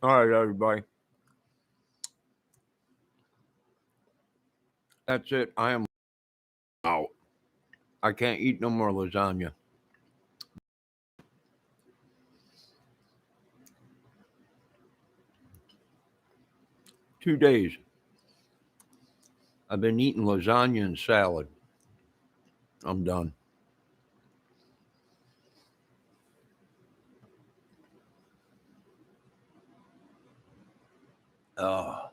All right, everybody. That's it. I am out. I can't eat no more lasagna. 2 days. I've been eating lasagna and salad. I'm done. Uh,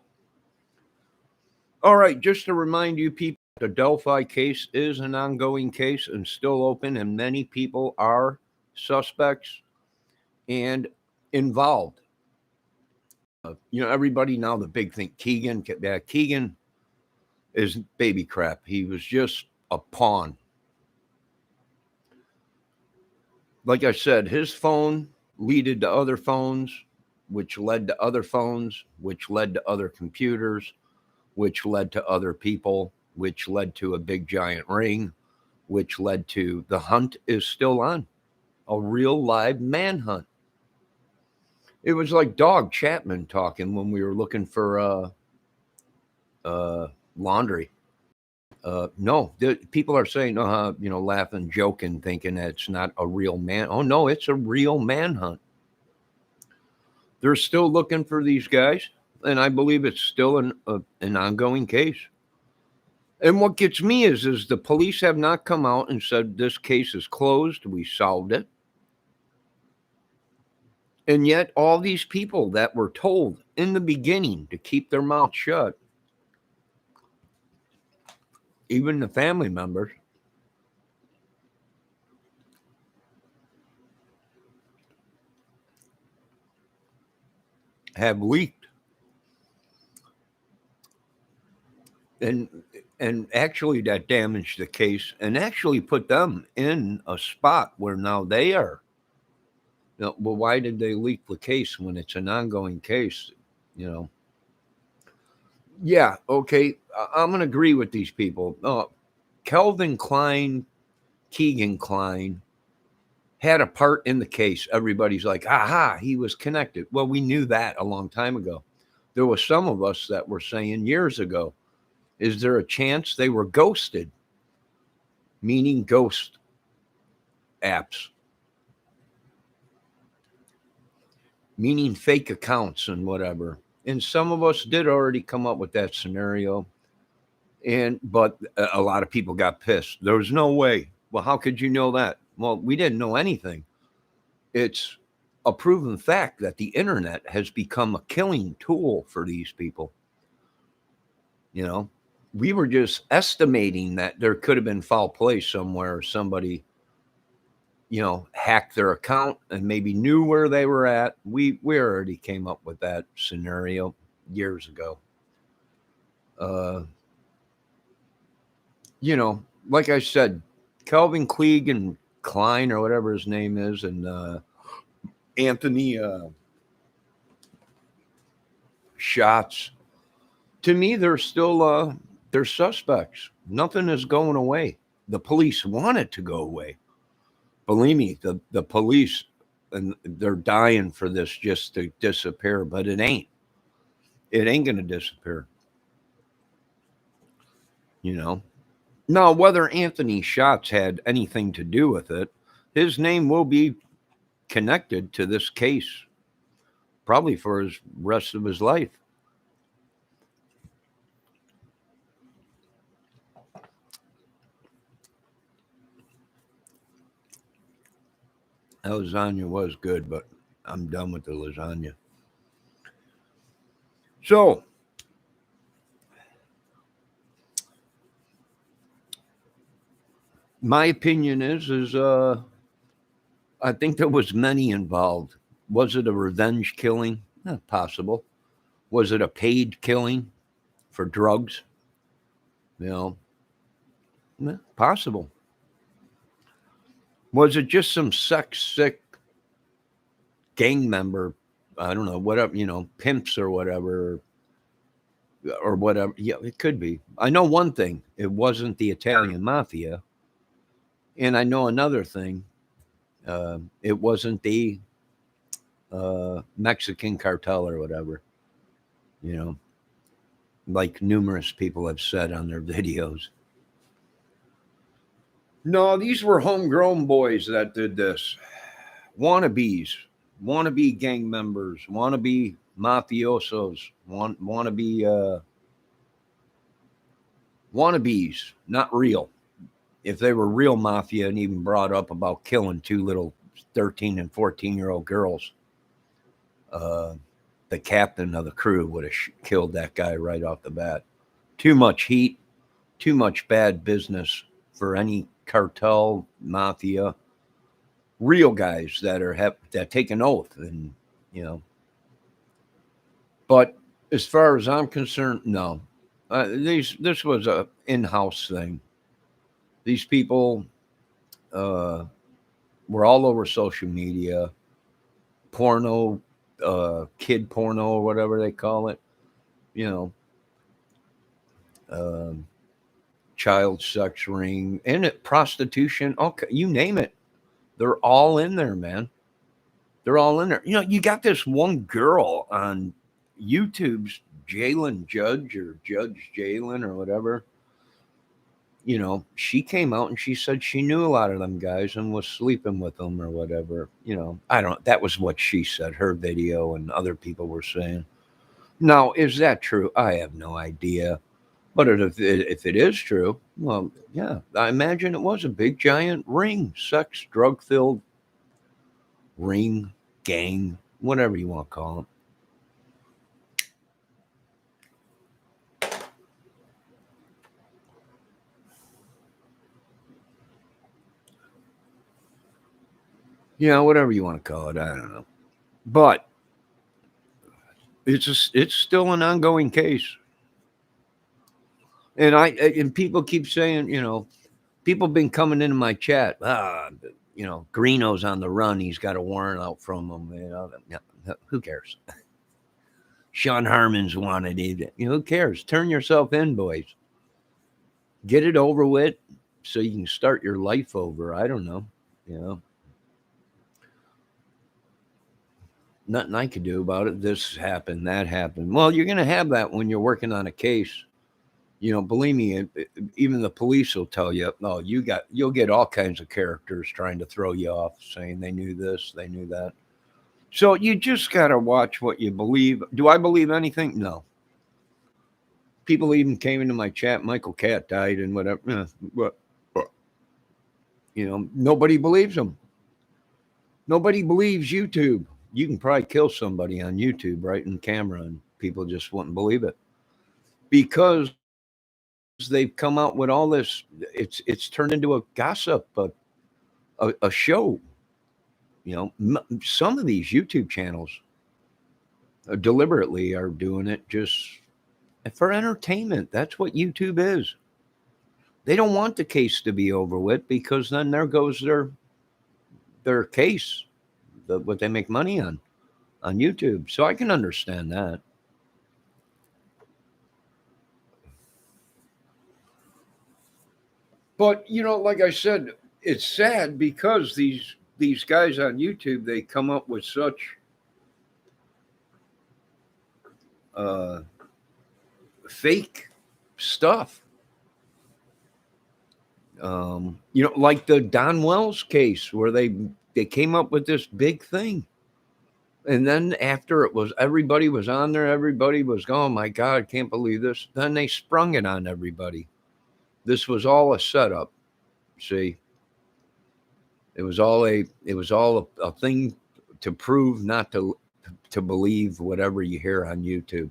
all right, just to remind you people, the Delphi case is an ongoing case and still open, and many people are suspects and involved. Everybody now, the big thing, Keegan is baby crap. He was just a pawn. Like I said, his phone leaded to other phones, which led to other phones, which led to other computers, which led to other people, which led to a big giant ring, which led to the hunt is still on, a real live manhunt. It was like Dog Chapman talking when we were looking for laundry. No, people are saying, laughing, joking, thinking that it's not a real man. Oh no, it's a real manhunt. They're still looking for these guys, and I believe it's still an ongoing case. And what gets me is the police have not come out and said this case is closed, we solved it. And yet all these people that were told in the beginning to keep their mouth shut, even the family members, have leaked. And actually that damaged the case and actually put them in a spot where now they are. Well, why did they leak the case when it's an ongoing case? You know, yeah, okay, I'm going to agree with these people. Kelvin Klein, Keegan Klein had a part in the case. Everybody's like, aha, he was connected. Well, we knew that a long time ago. There was some of us that were saying years ago, is there a chance they were ghosted? Meaning ghost apps, meaning fake accounts and whatever. And some of us did already come up with that scenario. But a lot of people got pissed. There was no way. Well, how could you know that? Well, we didn't know anything. It's a proven fact that the internet has become a killing tool for these people. You know, we were just estimating that there could have been foul play somewhere. Somebody, hacked their account and maybe knew where they were at. We already came up with that scenario years ago. Uh, like I said, Calvin Klieg and Klein or whatever his name is, and Anthony Shots. To me, they're suspects. Nothing is going away. The police want it to go away. Believe me, the police, and they're dying for this just to disappear, but it ain't. It ain't going to disappear. You know. Now, whether Anthony Shots had anything to do with it, his name will be connected to this case probably for his rest of his life. That lasagna was good, but I'm done with the lasagna. So, my opinion is I think there was many involved. Was it a revenge killing? Possible. Was it a paid killing for drugs? You possible. Was it just some sex sick gang member? I don't know, whatever, pimps or whatever, or whatever. Yeah, it could be. I know one thing: it wasn't the Italian mafia, and I know another thing: it wasn't the Mexican cartel or whatever, you know, like numerous people have said on their videos. No, these were homegrown boys that did this. Wannabes, wannabe gang members, wannabe mafiosos, wannabe wannabes, not real. If they were real mafia and even brought up about killing two little 13 and 14-year-old girls, uh, the captain of the crew would have killed that guy right off the bat. Too much heat, too much bad business for any cartel, mafia, real guys that that take an oath, and you know. But as far as I'm concerned, no. This was a in-house thing. These people uh, were all over social media, porno, kid porno or whatever they call it. You know, um, child sex ring, and it prostitution. Okay, you name it, they're all in there, man. They're all in there. You know, you got this one girl on YouTube's Jalen Judge or Judge Jalen or whatever. You know, she came out and she said she knew a lot of them guys and was sleeping with them or whatever. You know, I don't, that was what she said, her video, and other people were saying. Now, is that true? I have no idea. But if it is true, well, yeah, I imagine it was a big giant ring, sex, drug filled ring, gang, whatever you want to call it. Yeah, whatever you want to call it. I don't know. But it's still an ongoing case. And people keep saying, you know, people have been coming into my chat. You know, Greeno's on the run. He's got a warrant out from him. You know, who cares? Sean Harmon's wanted. You know, who cares? Turn yourself in, boys. Get it over with, so you can start your life over. I don't know. You know, nothing I could do about it. This happened, that happened. Well, you're going to have that when you're working on a case. You know, believe me, even the police will tell you, no, you'll get all kinds of characters trying to throw you off, saying they knew this, they knew that. So you just got to watch what you believe. Do I believe anything? No. People even came into my chat. Michael Catt died and whatever. But you know, nobody believes them. Nobody believes YouTube. You can probably kill somebody on YouTube right in camera, and people just wouldn't believe it because they've come out with all this. It's turned into a gossip, a show. You know, some of these YouTube channels deliberately are doing it just for entertainment. That's what YouTube is. They don't want the case to be over with because then there goes their case, what they make money on YouTube. So I can understand that. But you know, like I said, it's sad because these guys on YouTube, they come up with such uh, fake stuff. You know, like the Don Wells case where they came up with this big thing. And then after it was, everybody was on there, everybody was going, oh my God, I can't believe this. Then they sprung it on everybody. This was all a setup. See, it was all a thing to prove not to believe whatever you hear on YouTube.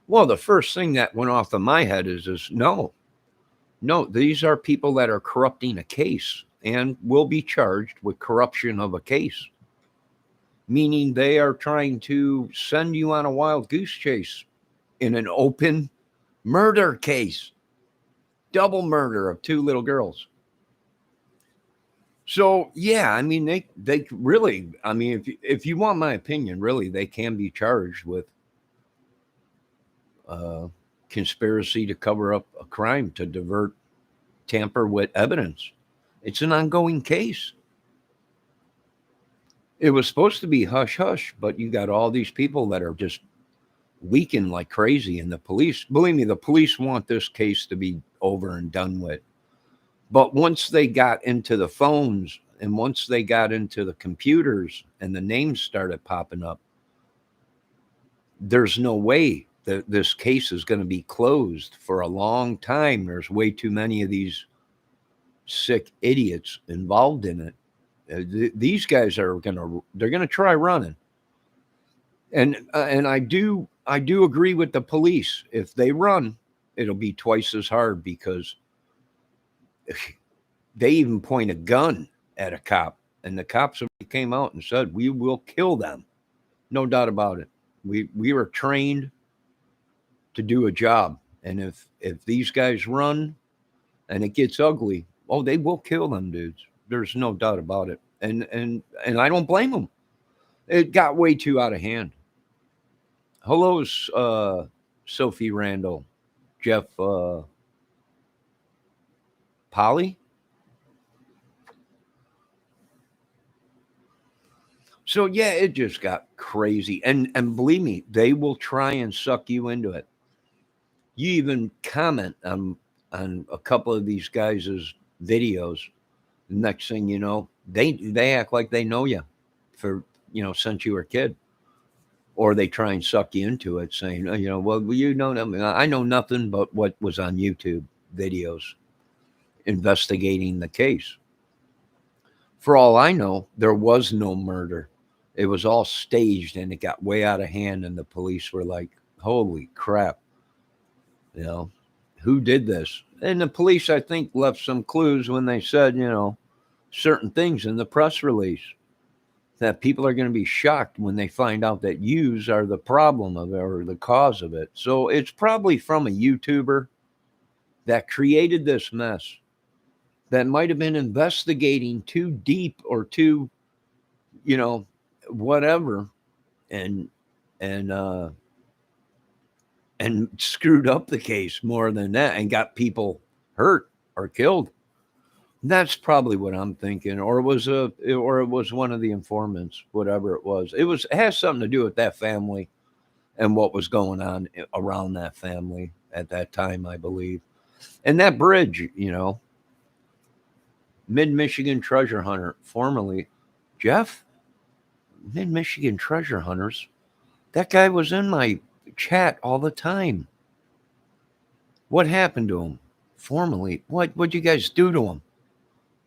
Well, the first thing that went off of my head is no, these are people that are corrupting a case and will be charged with corruption of a case, meaning they are trying to send you on a wild goose chase in an open murder case, double murder of two little girls. So yeah, I mean they really, I mean, if you want my opinion, really they can be charged with uh, conspiracy to cover up a crime, to divert, tamper with evidence. It's an ongoing case. It was supposed to be hush hush, but you got all these people that are just leaking like crazy. And the police, believe me, the police want this case to be over and done with. But once they got into the phones and once they got into the computers and the names started popping up, there's no way that this case is going to be closed for a long time. There's way too many of these sick idiots involved in it. These guys are they're gonna try running, and I do agree with the police. If they run, it'll be twice as hard because they even point a gun at a cop, and the cops came out and said, "We will kill them." No doubt about it. We were trained to do a job, and if these guys run and it gets ugly, oh, they will kill them dudes. There's no doubt about it. And I don't blame them. It got way too out of hand. Hello, Sophie Randall, Jeff Polly. So yeah, it just got crazy, and believe me, they will try and suck you into it. You even comment on a couple of these guys' videos. Next thing you know, they act like they know you for since you were a kid, or they try and suck you into it, saying, well, you know, I know nothing but what was on YouTube videos investigating the case. For all I know, there was no murder. It was all staged, and it got way out of hand, and the police were like, "Holy crap!" You know, who did this? And the police, I think, left some clues when they said, certain things in the press release that people are going to be shocked when they find out that yous are the problem of it or the cause of it. So it's probably from a YouTuber that created this mess that might have been investigating too deep or too, whatever, and and uh and screwed up the case more than that and got people hurt or killed. That's probably what I'm thinking, or it was one of the informants, whatever it was. It has something to do with that family and what was going on around that family at that time, I believe. And that bridge, Mid Michigan treasure hunter, formerly Jeff, Mid Michigan treasure hunters. That guy was in my chat all the time. What happened to him? Formerly, what'd you guys do to him?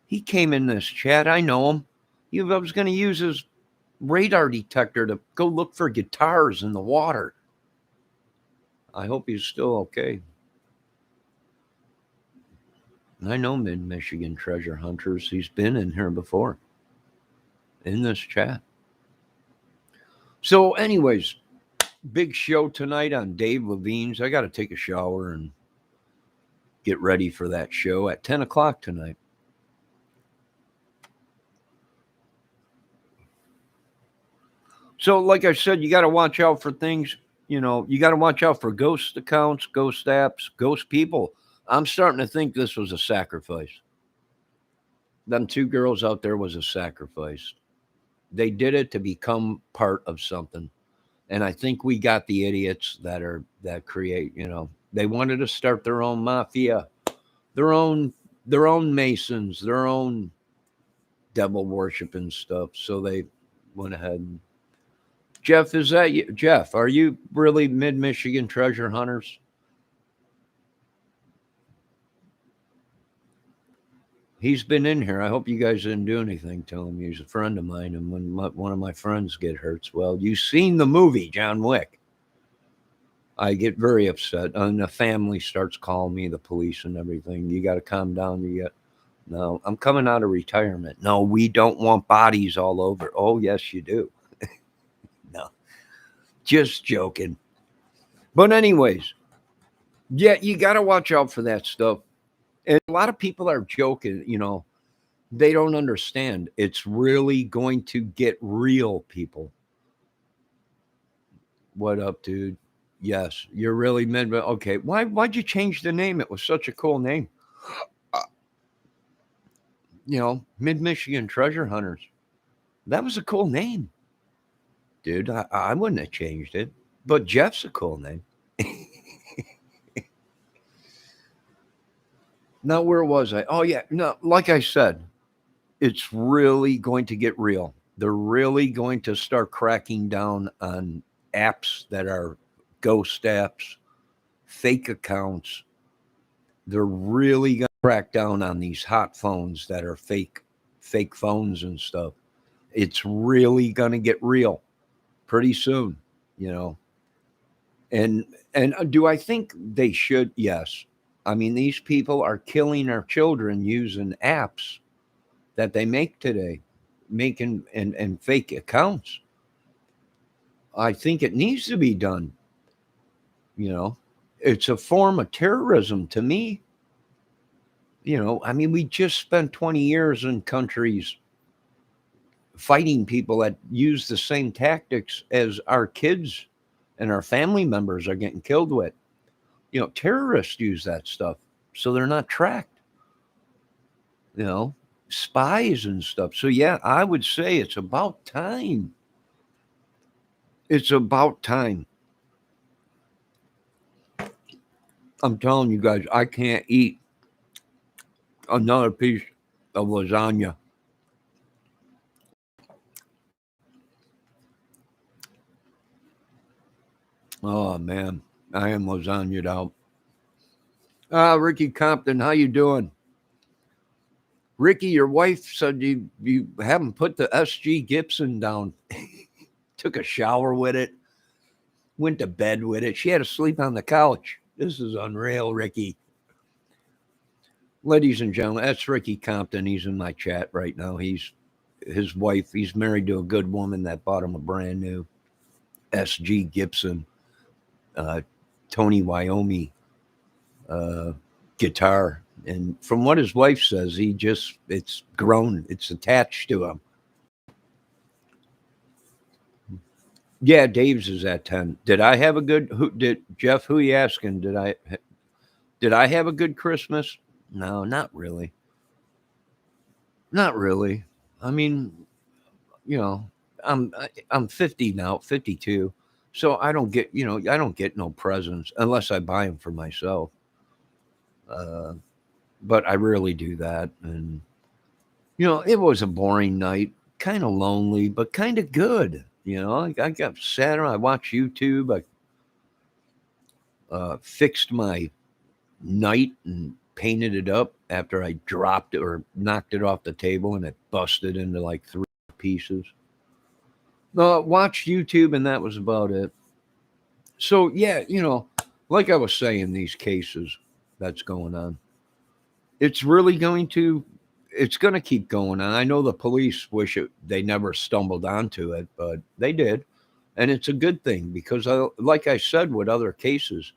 He came in this chat. I know him. I was going to use his radar detector to go look for guitars in the water. I hope he's still okay. I know Mid Michigan treasure hunters. He's been in here before in this chat. So, anyways, big show tonight on Dave Levine's. I got to take a shower and get ready for that show at 10 o'clock tonight. So, like I said, you got to watch out for things. You got to watch out for ghost accounts, ghost apps, ghost people. I'm starting to think this was a sacrifice. Them two girls out there was a sacrifice. They did it to become part of something. And I think we got the idiots that create, they wanted to start their own mafia, their own masons, their own devil worshiping stuff. So they went ahead and Jeff, is that you? Jeff, are you really Mid Michigan treasure hunters? He's been in here. I hope you guys didn't do anything to him. He's a friend of mine, and when one of my friends get hurt, well, you've seen the movie John Wick. I get very upset, and the family starts calling me, the police and everything. You got to calm down. No, I'm coming out of retirement. No, we don't want bodies all over. Oh, yes, you do. No, just joking. But anyways, yeah, you got to watch out for that stuff. And a lot of people are joking, they don't understand. It's really going to get real, people. What up, dude? Yes, you're really mid. Okay, why'd you change the name? It was such a cool name. Mid Michigan treasure hunters. That was a cool name, dude. I wouldn't have changed it. But Jeff's a cool name. Now, where was I? Oh, yeah. No, like I said, it's really going to get real. They're really going to start cracking down on apps that are ghost apps, fake accounts. They're really going to crack down on these hot phones that are fake phones and stuff. It's really going to get real pretty soon, you know. And do I think they should? Yes. I mean, these people are killing our children using apps that they make today, making and fake accounts. I think it needs to be done. You know, it's a form of terrorism to me. I mean, we just spent 20 years in countries fighting people that use the same tactics as our kids and our family members are getting killed with. Terrorists use that stuff so they're not tracked, you know, spies and stuff. So, yeah, I would say it's about time. It's about time. I'm telling you guys, I can't eat another piece of lasagna. Oh man, I am lasagnaed out. Ricky Compton, how you doing? Ricky, your wife said you haven't put the SG Gibson down. Took a shower with it, went to bed with it. She had to sleep on the couch. This is unreal, Ricky. Ladies and gentlemen, that's Ricky Compton. He's in my chat right now. His wife. He's married to a good woman that bought him a brand new SG Gibson, uh, Tony Wyoming uh, guitar. And from what his wife says, it's grown, it's attached to him. Yeah, Dave's is at 10. Did I have a good, Jeff, who you asking? Did I have a good Christmas? No, not really. Not really. I mean, you know, I'm 50 now, 52. So I don't get no presents unless I buy them for myself. Uh, but I rarely do that. And it was a boring night, kind of lonely, but kind of good. I got sat around, I watched YouTube, I fixed my night and painted it up after I dropped it or knocked it off the table and it busted into like three pieces. Watched YouTube and that was about it. So, yeah, like I was saying, these cases that's going on, it's really it's going to keep going on. I know the police wish they never stumbled onto it, but they did. And it's a good thing because, like I said, with other cases,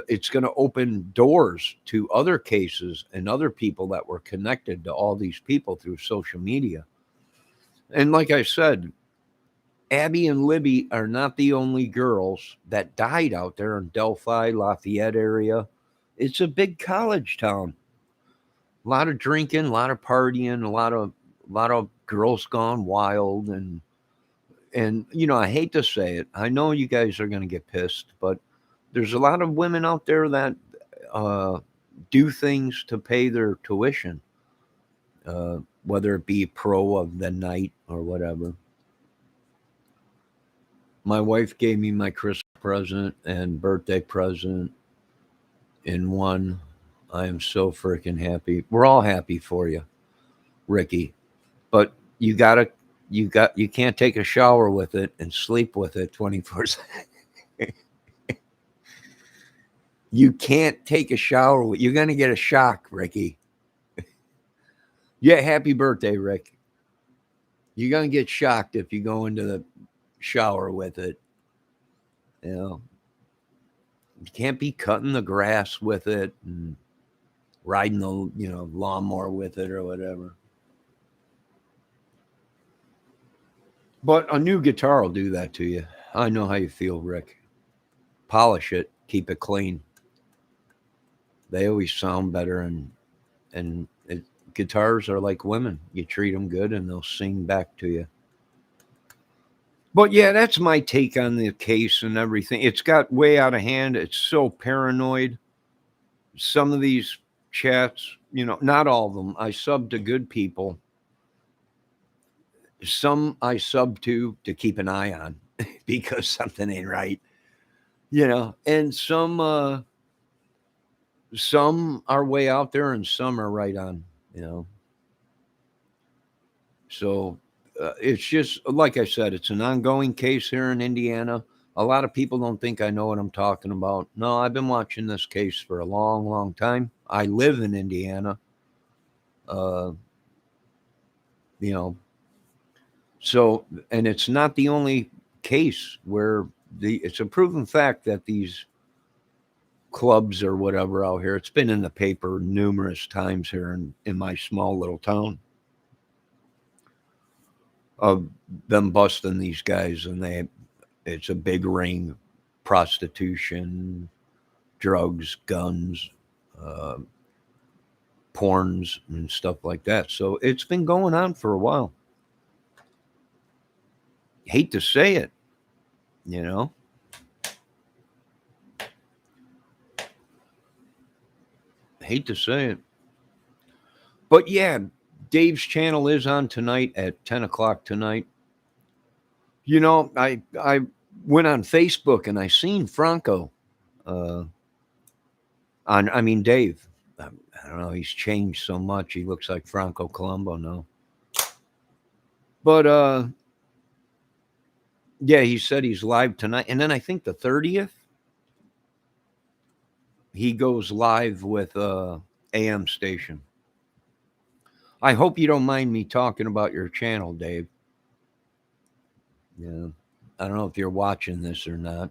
it's going to open doors to other cases and other people that were connected to all these people through social media. And like I said, Abby and Libby are not the only girls that died out there in Delphi, Lafayette area. It's a big college town. A lot of drinking, a lot of partying, a lot of girls gone wild, and I hate to say it. I know you guys are going to get pissed, but there's a lot of women out there that uh, do things to pay their tuition, whether it be pro of the night or whatever. My wife gave me my Christmas present and birthday present in one. I am so freaking happy. We're all happy for you, Ricky. But you can't take a shower with it and sleep with it 24. You can't take a shower with. You're gonna get a shock, Ricky. Yeah, happy birthday, Rick. You're gonna get shocked if you go into the shower with it. You know, you can't be cutting the grass with it and riding the lawnmower with it or whatever. But a new guitar will do that to you. I know how you feel, Rick. Polish it, keep it clean. They always sound better, and guitars are like women. You treat them good, and they'll sing back to you. But yeah, that's my take on the case and everything. It's got way out of hand. It's so paranoid. Some of these chats, not all of them. I sub to good people. Some I sub to keep an eye on because something ain't right, and some are way out there and some are right on, you know. So it's just like I said, it's an ongoing case here in Indiana. A lot of people don't think I know what I'm talking about. No, I've been watching this case for a long, long time. I live in Indiana, uh, you know. So, and it's not the only case where it's a proven fact that these clubs or whatever out here, it's been in the paper numerous times here in my small little town of them busting these guys, and it's a big ring, prostitution, drugs, guns, uh, porns, and stuff like that. So it's been going on for a while. Hate to say it, you know. Hate to say it, but yeah, Dave's channel is on tonight at 10 o'clock tonight. I went on Facebook and I seen Franco. Uh, I mean Dave. I don't know. He's changed so much. He looks like Franco Colombo now. But yeah, he said he's live tonight, and then I think the 30th he goes live with AM station. I hope you don't mind me talking about your channel, Dave. Yeah, I don't know if you're watching this or not.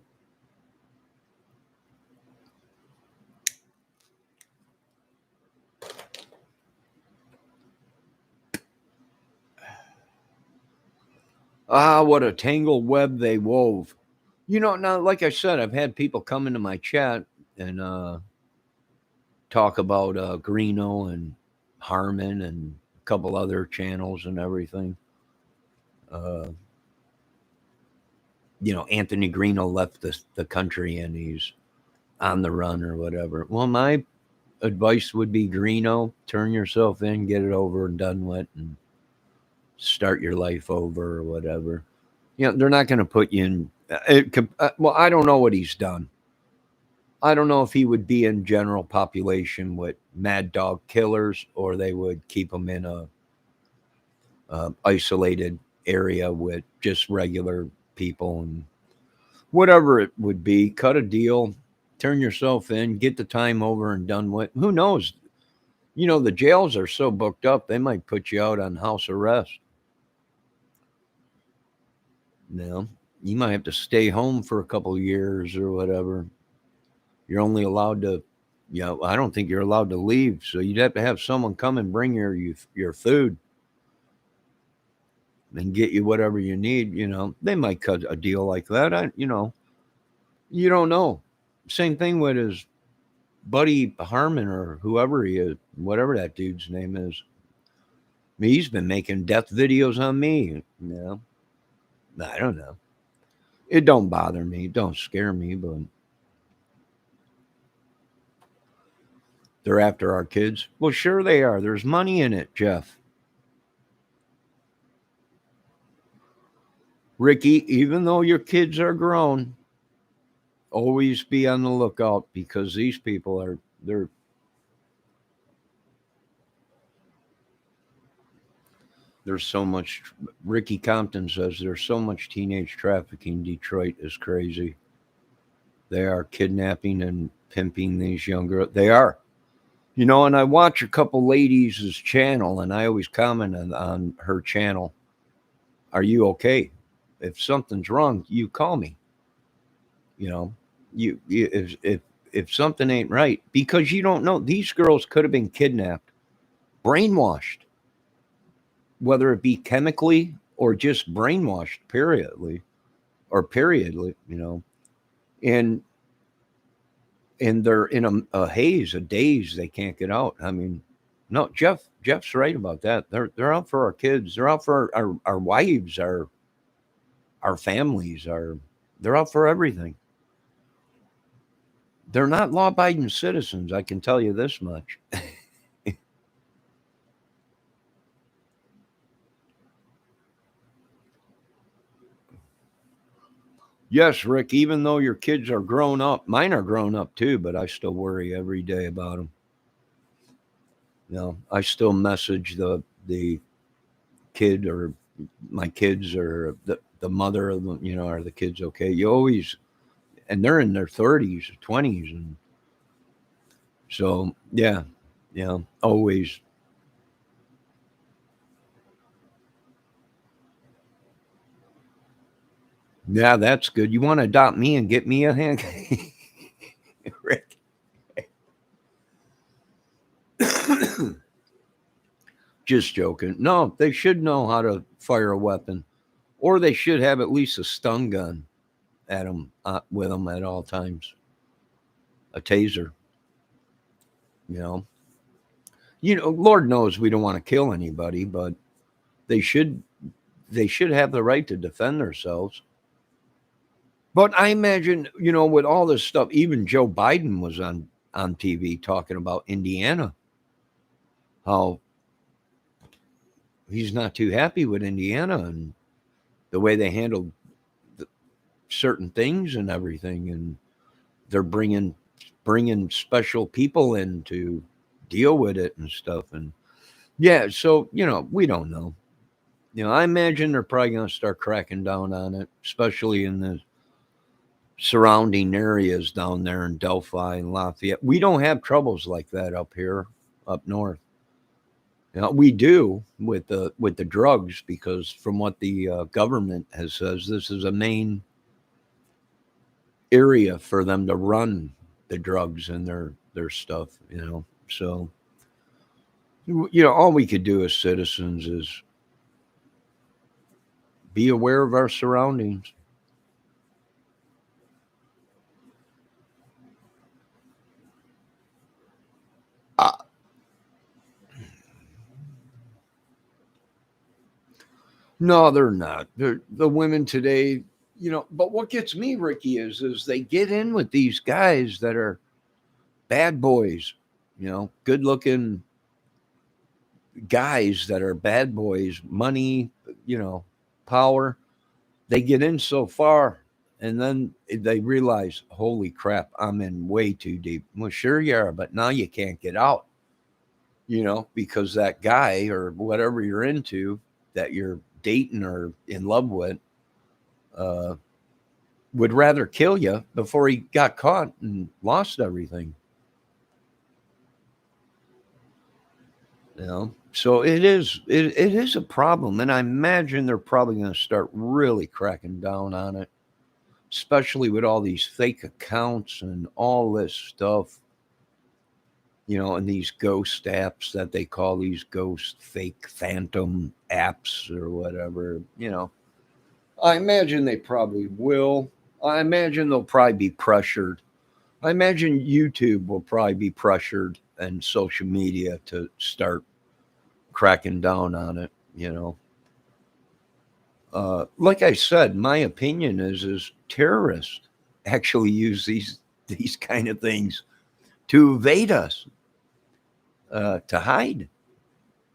Ah, what a tangled web they wove. Now, like I said, I've had people come into my chat and talk about Greeno and Harmon and a couple other channels and everything. Uh, Anthony Greeno left the country and he's on the run or whatever. Well, my advice would be Greeno, turn yourself in, get it over and done with, and start your life over or whatever. They're not going to put you in. Well, I don't know what he's done. I don't know if he would be in general population with mad dog killers, or they would keep him in a isolated area with just regular people and whatever it would be. Cut a deal, turn yourself in, get the time over and done with. Who knows? The jails are so booked up, they might put you out on house arrest. You might have to stay home for a couple of years or whatever. You're only allowed to, I don't think you're allowed to leave. So you'd have to have someone come and bring your food and get you whatever you need. They might cut a deal like that. You don't know. Same thing with his buddy Harmon or whoever he is, whatever that dude's name is. He's been making death videos on me. I don't know. It don't bother me. It don't scare me, but they're after our kids. Well, sure they are. There's money in it, Jeff. Ricky, even though your kids are grown, always be on the lookout because these people there's so much. Ricky Compton says there's so much teenage trafficking. Detroit is crazy. They are kidnapping and pimping these younger. They are. And I watch a couple ladies' channel, and I always comment on her channel. Are you okay? If something's wrong, you call me. If something ain't right, because you don't know, these girls could have been kidnapped, brainwashed, whether it be chemically or just brainwashed, periodly, and they're in a haze, a daze. They can't get out. I mean, no, Jeff's right about that. They're out for our kids. They're out for our wives, our families are, they're out for everything. They're not law abiding citizens, I can tell you this much. Yes, Rick, even though your kids are grown up, mine are grown up too, but I still worry every day about them. I still message the kid or my kids or the mother of them, are the kids okay? You always, and they're in their 30s, 20s. And so, yeah, always. Yeah, that's good. You want to adopt me and get me a hand? Rick. Just joking. No, they should know how to fire a weapon, or they should have at least a stun gun at them with them at all times. A taser. You know. Lord knows we don't want to kill anybody, but they should they should have the right to defend themselves. But I imagine, with all this stuff, even Joe Biden was on TV talking about Indiana, how he's not too happy with Indiana and the way they handled certain things and everything, and they're bringing special people in to deal with it and stuff. And yeah, so we don't know. I imagine they're probably going to start cracking down on it, especially in the surrounding areas down there in Delphi and Lafayette. We don't have troubles like that up here, up north. We do with the drugs, because from what the government has says, this is a main area for them to run the drugs and their stuff. So all we could do as citizens is be aware of our surroundings. Uh, no, they're not. The women today, But what gets me, Ricky, is they get in with these guys that are bad boys, good looking guys that are bad boys, money, power. They get in so far, and then they realize, holy crap, I'm in way too deep. Well, sure you are, but now you can't get out, because that guy or whatever you're into, that you're dating or in love with, uh, would rather kill you before he got caught and lost everything. So it is a problem, and I imagine they're probably going to start really cracking down on it, especially with all these fake accounts and all this stuff, and these ghost apps that they call these ghost fake phantom apps or whatever. I imagine they probably will. I imagine they'll probably be pressured. I imagine YouTube will probably be pressured and social media to start cracking down on it. Like I said, my opinion is terrorists actually use these kind of things to evade us, to hide.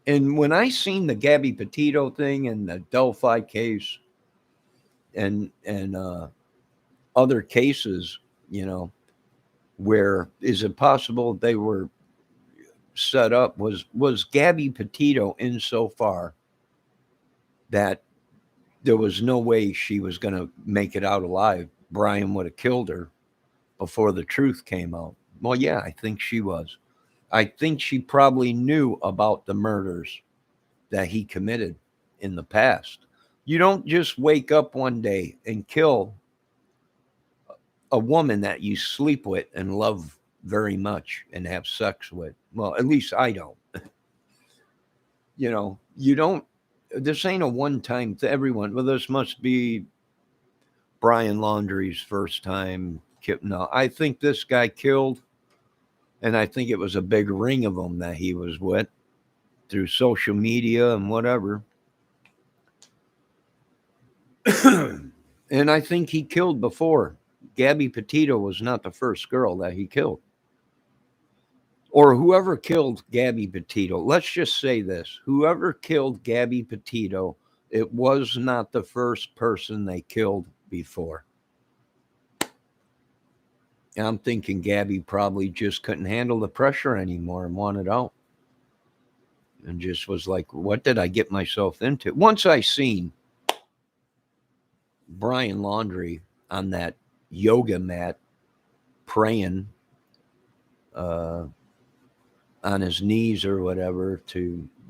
And when I seen the Gabby Petito thing and the Delphi case and other cases, where is it possible they were set up, was Gabby Petito in so far that there was no way she was going to make it out alive. Brian would have killed her before the truth came out. Well, yeah, I think she was. I think she probably knew about the murders that he committed in the past. You don't just wake up one day and kill a woman that you sleep with and love very much and have sex with. Well, at least I don't. You don't. This ain't a one time to everyone. Well, this must be Brian Laundrie's first time. No, I think this guy killed, and I think it was a big ring of them that he was with through social media and whatever. And I think he killed before. Gabby Petito was not the first girl that he killed. Or whoever killed Gabby Petito. Let's just say this. Whoever killed Gabby Petito, it was not the first person they killed before. And I'm thinking Gabby probably just couldn't handle the pressure anymore and wanted out. And just was like, what did I get myself into? Once I seen Brian Laundrie on that yoga mat praying uh, on his knees or whatever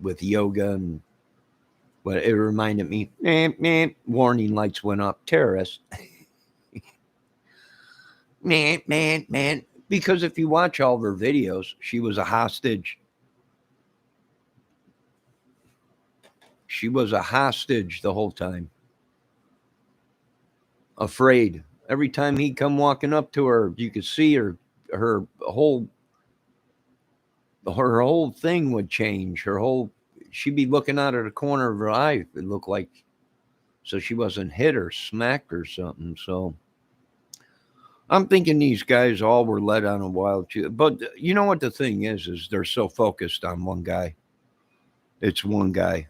with yoga, and but it reminded me, warning lights went up, terrorist. Man. Because if you watch all of her videos, she was a hostage. She was a hostage the whole time. Afraid. Every time he'd come walking up to her, you could see her whole thing would change. She'd be looking out of the corner of her eye. It looked like, so she wasn't hit or smacked or something. So I'm thinking these guys all were led on a wild chase. But you know what the thing is they're so focused on one guy. It's one guy.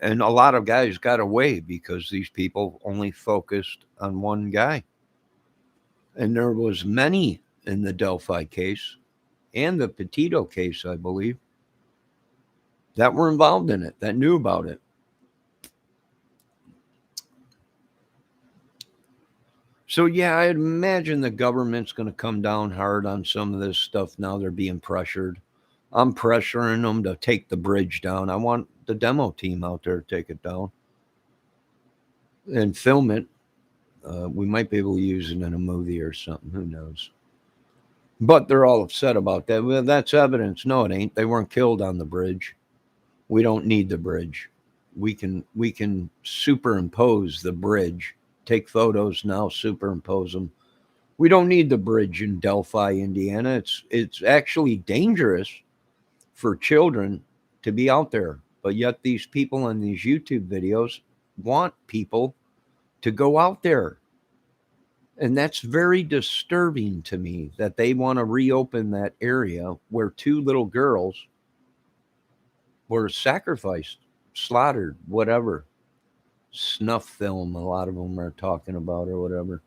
And a lot of guys got away because these people only focused on one guy. And there was many in the Delphi case and the Petito case, I believe, that were involved in it, that knew about it. So, yeah, I'd imagine the government's going to come down hard on some of this stuff now. They're being pressured. I'm pressuring them to take the bridge down. I want the demo team out there to take it down and film it. We might be able to use it in a movie or something. Who knows? But they're all upset about that. Well, that's evidence. No, it ain't. They weren't killed on the bridge. We don't need the bridge. We can superimpose the bridge. Take photos now, superimpose them. We don't need the bridge in Delphi, Indiana. It's actually dangerous for children to be out there. But yet these people on these YouTube videos want people to go out there. And that's very disturbing to me that they want to reopen that area where 2 little girls were sacrificed, slaughtered, whatever. Snuff film, a lot of them are talking about or whatever.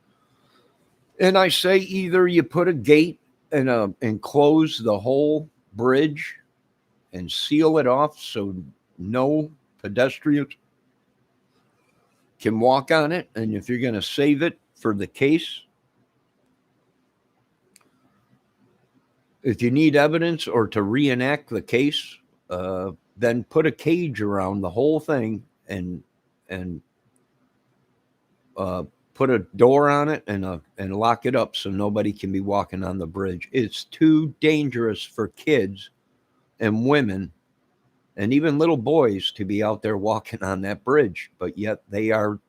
And I say either you put a gate and close the whole bridge and seal it off so no pedestrians can walk on it. And if you're going to save it for the case, if you need evidence or to reenact the case, then put a cage around the whole thing and put a door on it and lock it up so nobody can be walking on the bridge. It's too dangerous for kids and women and even little boys to be out there walking on that bridge, but yet they are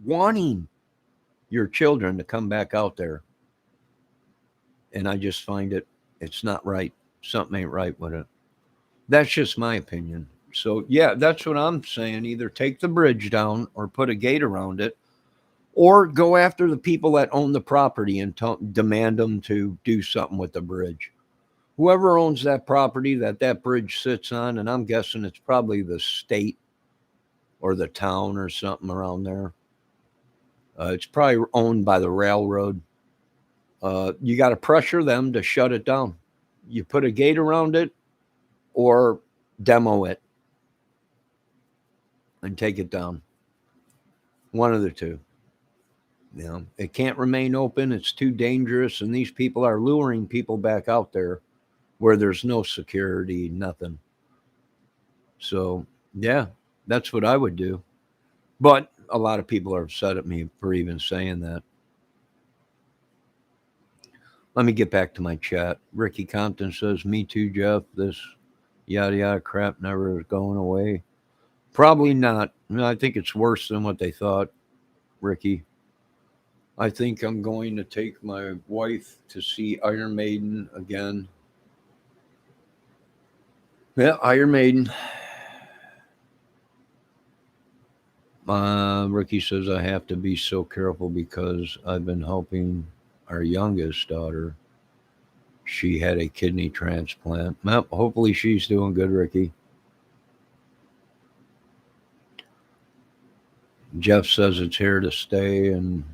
wanting your children to come back out there. And I just find it's not right. Something ain't right with it. That's just my opinion. So, yeah, that's what I'm saying. Either take the bridge down or put a gate around it, or go after the people that own the property and demand them to do something with the bridge. Whoever owns that property that bridge sits on, and I'm guessing it's probably the state or the town or something around there. It's probably owned by the railroad. You got to pressure them to shut it down. You put a gate around it or demo it and take it down. One of the two. You know, it can't remain open. It's too dangerous. And these people are luring people back out there where there's no security, nothing. So, yeah, that's what I would do. But a lot of people are upset at me for even saying that. Let me get back to my chat. Ricky Compton says, me too, Jeff. This yada yada crap never is going away. Probably not. I think it's worse than what they thought, Ricky. I think I'm going to take my wife to see Iron Maiden again. Yeah, Iron Maiden. Ricky says I have to be so careful because I've been helping our youngest daughter. She had a kidney transplant. Well, hopefully she's doing good, Ricky. Jeff says it's here to stay, and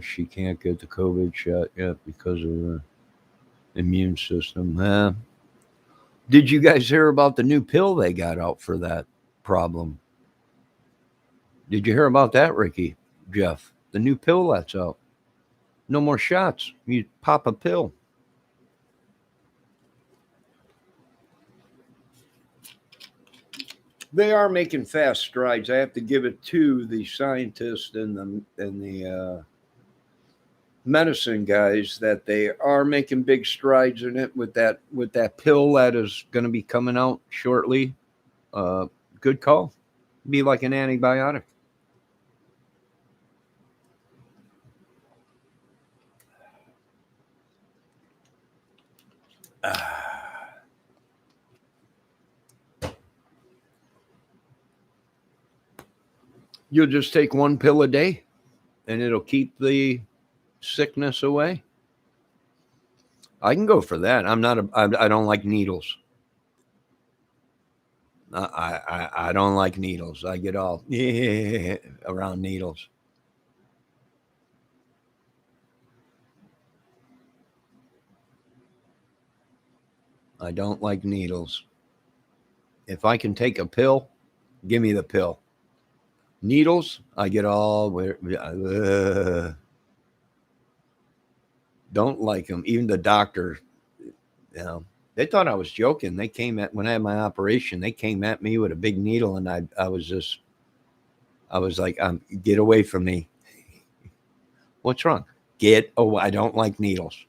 she can't get the COVID shot yet because of her immune system. Did you guys hear about the new pill they got out for that problem? Did you hear about that, Ricky? Jeff, the new pill that's out. No more shots. You pop a pill. They are making fast strides. I have to give it to the scientists and the medicine guys that they are making big strides in it with that pill that is going to be coming out shortly. Uh, Good call. Be like an antibiotic. You'll just take one pill a day, and it'll keep the sickness away. I can go for that. I don't like needles. I don't like needles. I get all around needles. I don't like needles. If I can take a pill, give me the pill. Needles, I get all don't like them. Even the doctor, you know, they thought I was joking. They came at when I had my operation. They came at me with a big needle, and I was like, get away from me. What's wrong? Get away. I don't like needles.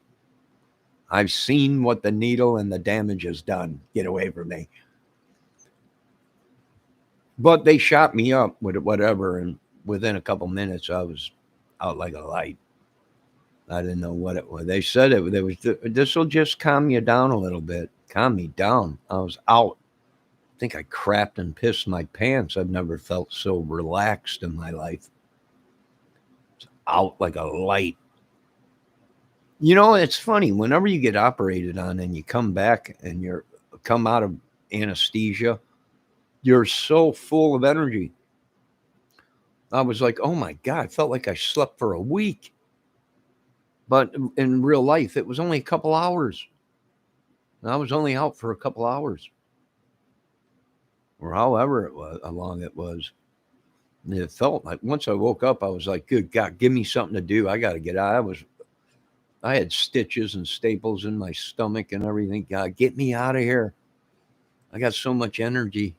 I've seen what the needle and the damage has done. Get away from me. But they shot me up with whatever, and within a couple minutes, I was out like a light. I didn't know what it was. They said it. There was this will just calm you down a little bit. Calm me down. I was out. I think I crapped and pissed my pants. I've never felt so relaxed in my life. Out like a light. You know, it's funny. Whenever you get operated on and you come back and you're come out of anesthesia, you're so full of energy. I was like, oh my God, I felt like I slept for a week. But in real life, it was only a couple hours. I was only out for a couple hours, or however it was, how long it was. And it felt like once I woke up, I was like, good God, give me something to do. I got to get out. I had stitches and staples in my stomach and everything. God, get me out of here. I got so much energy.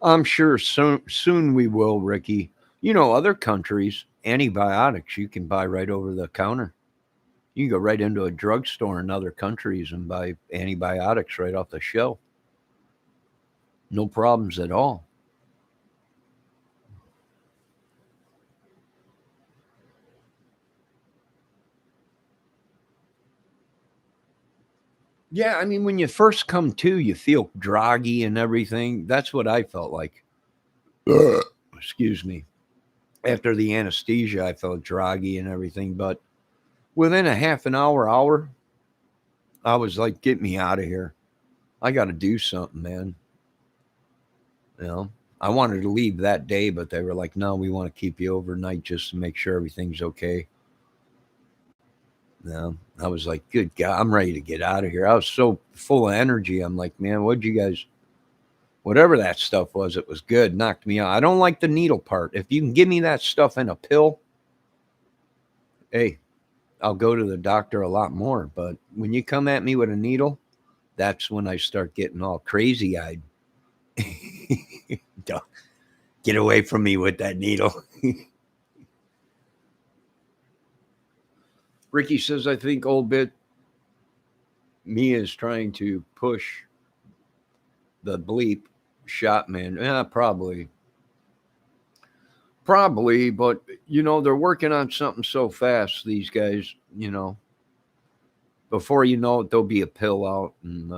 I'm sure soon we will, Ricky. You know, other countries, antibiotics you can buy right over the counter. You can go right into a drugstore in other countries and buy antibiotics right off the shelf. No problems at all. Yeah, I mean, when you first come to, you feel groggy and everything. That's what I felt like. Ugh. Excuse me. After the anesthesia, I felt groggy and everything. But within a half an hour, I was like, get me out of here. I got to do something, man. You know, I wanted to leave that day, but they were like, no, we want to keep you overnight just to make sure everything's okay. You know, I was like, good God, I'm ready to get out of here. I was so full of energy. I'm like, man, what'd you guys, whatever that stuff was, it was good. Knocked me out. I don't like the needle part. If you can give me that stuff in a pill, hey, I'll go to the doctor a lot more. But when you come at me with a needle, that's when I start getting all crazy eyed. Get away from me with that needle. Ricky says, I think old bit me is trying to push the bleep shot man. Yeah, probably. Probably, but they're working on something so fast, these guys, before you know it, there'll be a pill out. And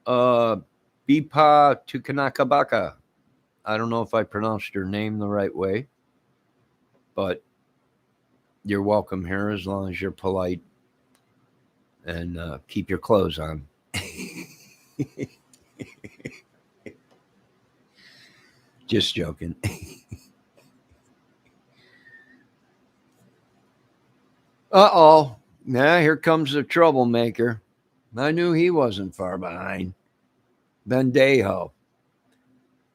uh Bipa Tukanakabaka. I don't know if I pronounced your name the right way, but you're welcome here as long as you're polite and keep your clothes on. Just joking. Uh-oh. Now here comes the troublemaker. I knew he wasn't far behind. Bendejo.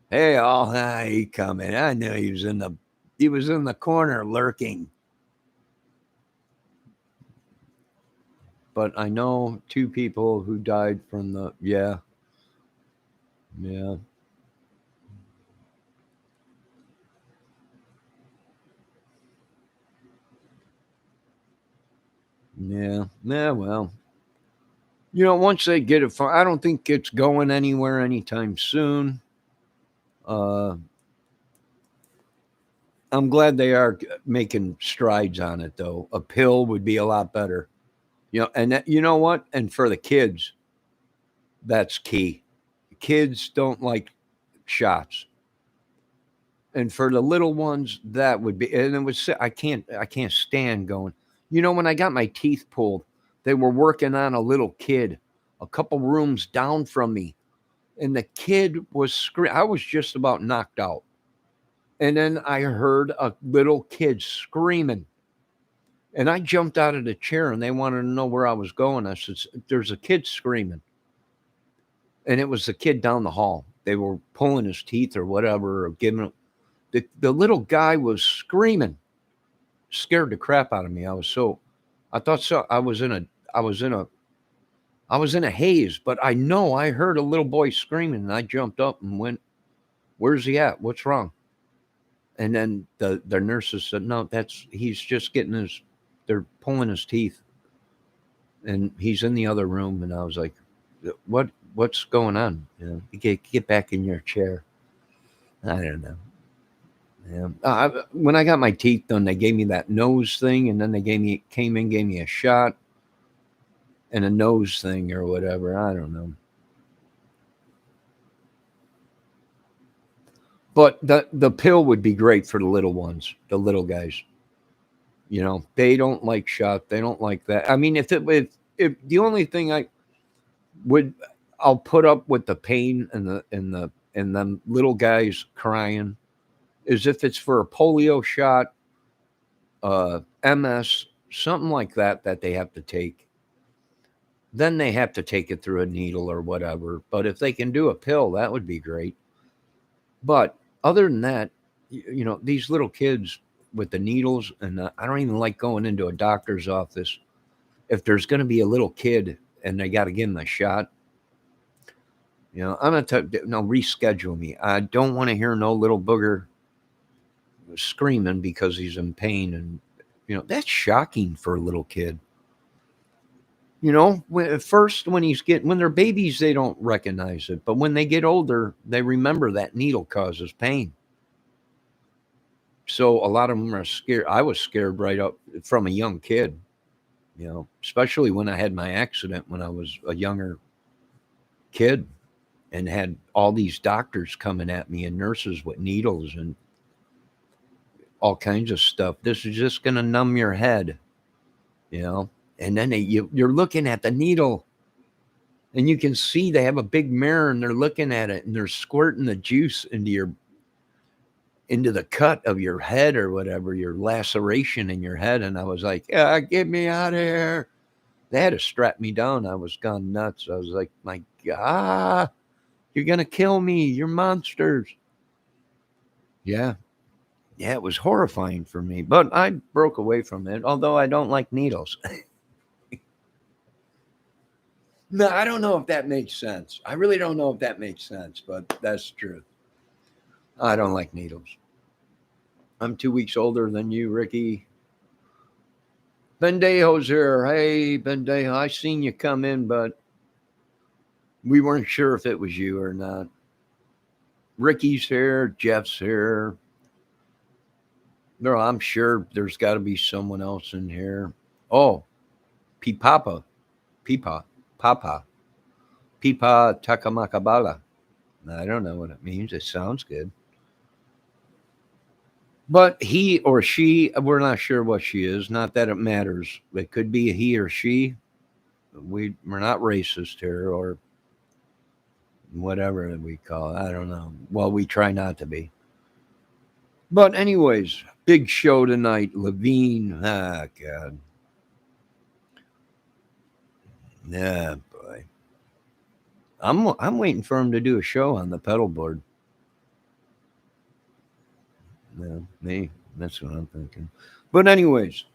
Hey, all, he coming. I knew he was in the corner lurking. But I know two people who died from the yeah. Yeah. Yeah. Yeah, well. Once they get it I don't think it's going anywhere anytime soon. Uh I'm glad they are making strides on it though. A pill would be a lot better. And you know what? And for the kids, that's key. Kids don't like shots. And for the little ones, that would be and it was I can't stand going. When I got my teeth pulled, they were working on a little kid a couple rooms down from me, and the kid was screaming. I was just about knocked out. And then I heard a little kid screaming. And I jumped out of the chair and they wanted to know where I was going. I said, "There's a kid screaming." And it was the kid down the hall. They were pulling his teeth or whatever, or giving him. The little guy was screaming, scared the crap out of me. I thought so. I was in a haze, but I know I heard a little boy screaming and I jumped up and went, "Where's he at? What's wrong?" And then the nurses said, "No, he's just they're pulling his teeth and he's in the other room." And I was like, what's going on? Get back in your chair. I don't know. Yeah. When I got my teeth done, they gave me that nose thing, and then they gave me a shot and a nose thing or whatever. I don't know. But the pill would be great for the little ones, the little guys. They don't like shot. They don't like that. I mean, if the only thing would I'll put up with the pain and them little guys crying is if it's for a polio shot, MS, something like that they have to take. Then they have to take it through a needle or whatever. But if they can do a pill, that would be great. But other than that, these little kids with the needles, and I don't even like going into a doctor's office. If there's going to be a little kid and they got to give him a shot, I'm going to no reschedule me. I don't want to hear no little booger screaming because he's in pain, and that's shocking for a little kid. At first when they're babies, they don't recognize it, but when they get older, they remember that needle causes pain. So a lot of them are scared. I was scared right up from a young kid, especially when I had my accident when I was a younger kid and had all these doctors coming at me and nurses with needles and all kinds of stuff. This is just going to numb your head, and then you're looking at the needle and you can see they have a big mirror and they're looking at it and they're squirting the juice into the cut of your head or whatever, your laceration in your head. And I was like, "Yeah, get me out of here." They had to strap me down. I was gone nuts. I was like, "My God, you're going to kill me. You're monsters." Yeah. Yeah, it was horrifying for me, but I broke away from it, although I don't like needles. No, I don't know if that makes sense. I really don't know if that makes sense, but that's true. I don't like needles. I'm 2 weeks older than you, Ricky. Bendejo's here. Hey, Bendejo, I seen you come in, but we weren't sure if it was you or not. Ricky's here. Jeff's here. No, I'm sure there's got to be someone else in here. Oh, Pipapa, Pipa, Papa, Pipa Takamakabala. I don't know what it means. It sounds good. But he or she, we're not sure what she is. Not that it matters. It could be a he or she. We're not racist here or whatever we call it. I don't know. Well, we try not to be. But anyways, big show tonight. Levine. Ah, God. Yeah, boy. I'm waiting for him to do a show on the pedal board. Yeah, me. That's what I'm thinking. But anyways,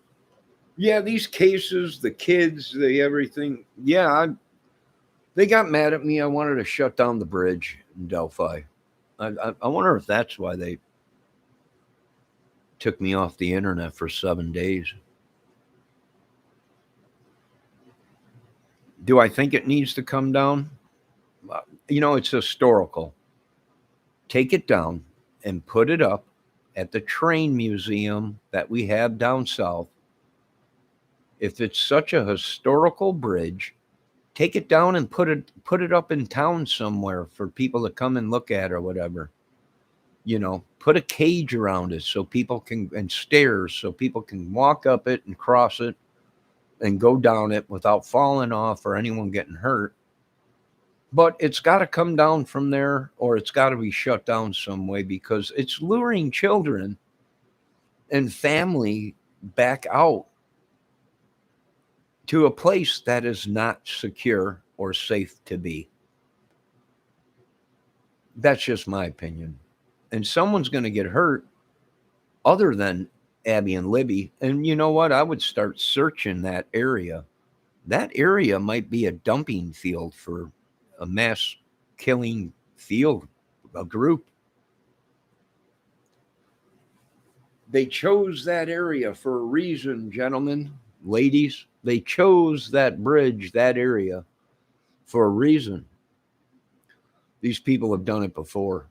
yeah, these cases, the kids, the everything. Yeah, they got mad at me. I wanted to shut down the bridge in Delphi. I wonder if that's why they took me off the internet for 7 days. Do I think it needs to come down? It's historical. Take it down and put it up at the train museum that we have down south. If it's such a historical bridge, take it down and put it up in town somewhere for people to come and look at or whatever. Put a cage around it so people can and stairs so people can walk up it and cross it and go down it without falling off or anyone getting hurt. But it's got to come down from there or it's got to be shut down some way because it's luring children and family back out to a place that is not secure or safe to be. That's just my opinion. And someone's going to get hurt other than Abby and Libby. And you know what? I would start searching that area. That area might be a dumping field for a mass killing field, a group. They chose that area for a reason, gentlemen, ladies. They chose that bridge, that area for a reason. These people have done it before.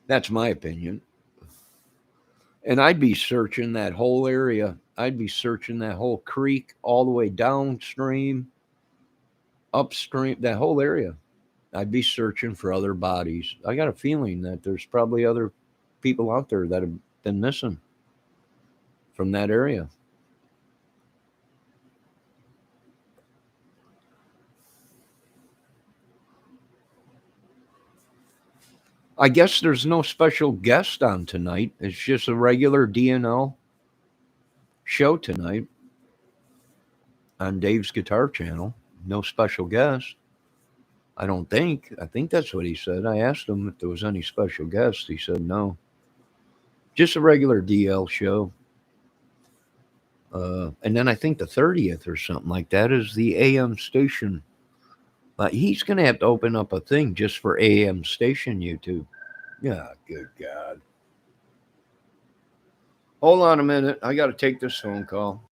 That's my opinion. And I'd be searching that whole area. I'd be searching that whole creek all the way downstream, upstream, that whole area. I'd be searching for other bodies. I got a feeling that there's probably other people out there that have been missing from that area. I guess there's no special guest on tonight. It's just a regular DNL show tonight on Dave's Guitar Channel. No special guest. I don't think. I think that's what he said. I asked him if there was any special guest. He said no. Just a regular DL show. And then I think the 30th or something like that is the AM station. He's going to have to open up a thing just for AM station YouTube. Yeah, good God. Hold on a minute. I got to take this phone call.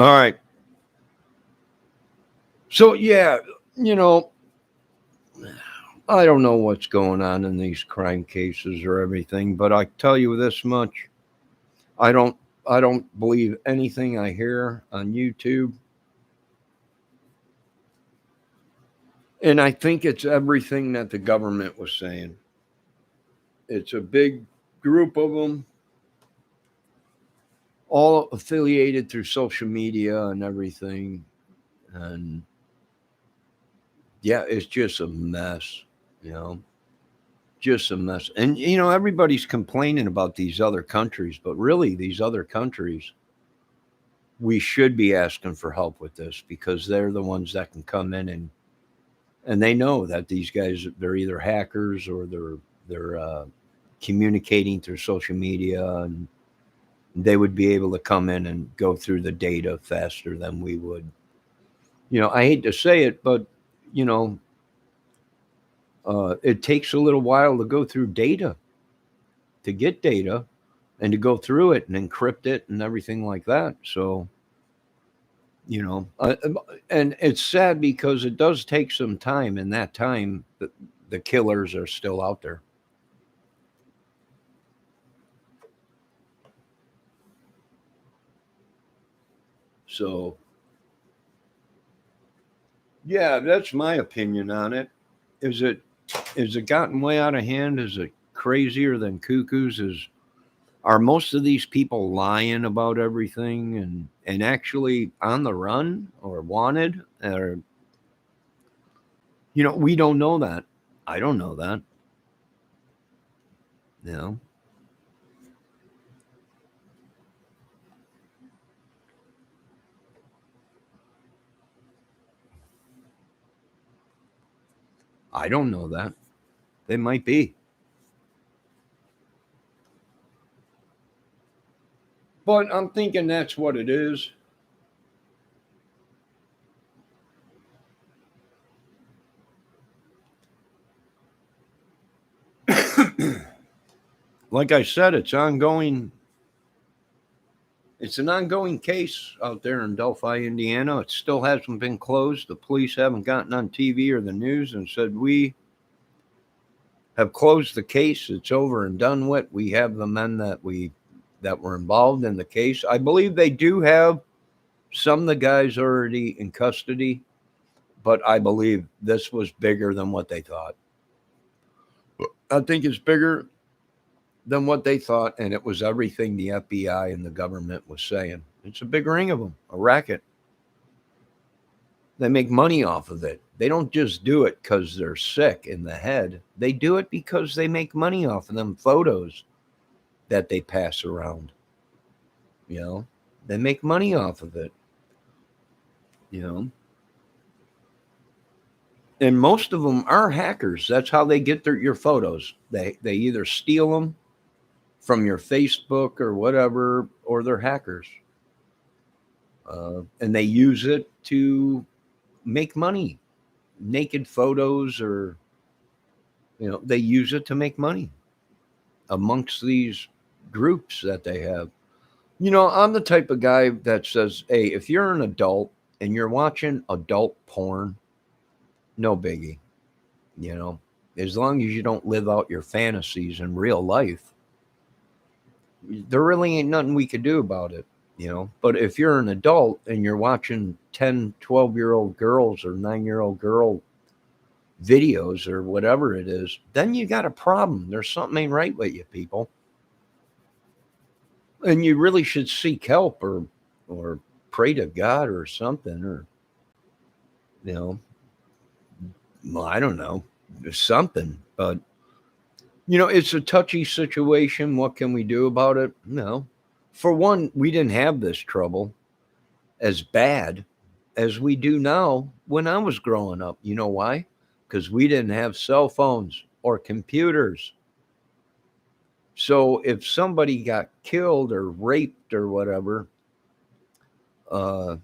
All right. So, yeah, you know, I don't know what's going on in these crime cases or everything, but I tell you this much. I don't I don't believe anything I hear on YouTube. And I think it's everything that the government was saying. It's a big group of them, all affiliated through social media and everything. And yeah, it's just a mess, you know, just a mess. And, everybody's complaining about these other countries, but really, these other countries, we should be asking for help with this because they're the ones that can come in and they know that these guys, they're either hackers or they're communicating through social media, and they would be able to come in and go through the data faster than we would. I hate to say it, but you know, it takes a little while to go through data, to get data, and to go through it and encrypt it and everything like that. So, you know, uh, and it's sad because it does take some time, and that time, the killers are still out there. So, yeah, that's my opinion on it. Is it is it gotten way out of hand? Is it crazier than cuckoos? Are most of these people lying about everything and actually on the run or wanted? Or we don't know that. I don't know that. You know, I don't know that. They might be, but I'm thinking that's what it is. Like I said, it's ongoing. It's an ongoing case out there in Delphi, Indiana. It still hasn't been closed. The police haven't gotten on TV or the news and said, we have closed the case. It's over and done with. We have the men that were involved in the case. I believe they do have some of the guys already in custody, but I believe this was bigger than what they thought. I think it's bigger than what they thought, and it was everything the FBI and the government was saying. It's a big ring of them, a racket. They make money off of it. They don't just do it because they're sick in the head. They do it because they make money off of them photos that they pass around. You know, they make money off of it. You know, and most of them are hackers. That's how they get your photos. They either steal them from your Facebook or whatever, or they're hackers, and they use it to make money. Naked photos, or they use it to make money amongst these groups that they have. I'm the type of guy that says, hey, if you're an adult and you're watching adult porn, no biggie. You know, as long as you don't live out your fantasies in real life, there really ain't nothing we could do about it. But if you're an adult and you're watching 10, 12-year-old girls or 9-year-old girl videos or whatever it is, then you got a problem. There's something ain't right with you, people. And you really should seek help, or pray to God or something, or you know, well, I don't know, something. But it's a touchy situation. What can we do about it? No. For one, we didn't have this trouble as bad as we do now when I was growing up. You know why? Because we didn't have cell phones or computers. So if somebody got killed or raped or whatever, uh,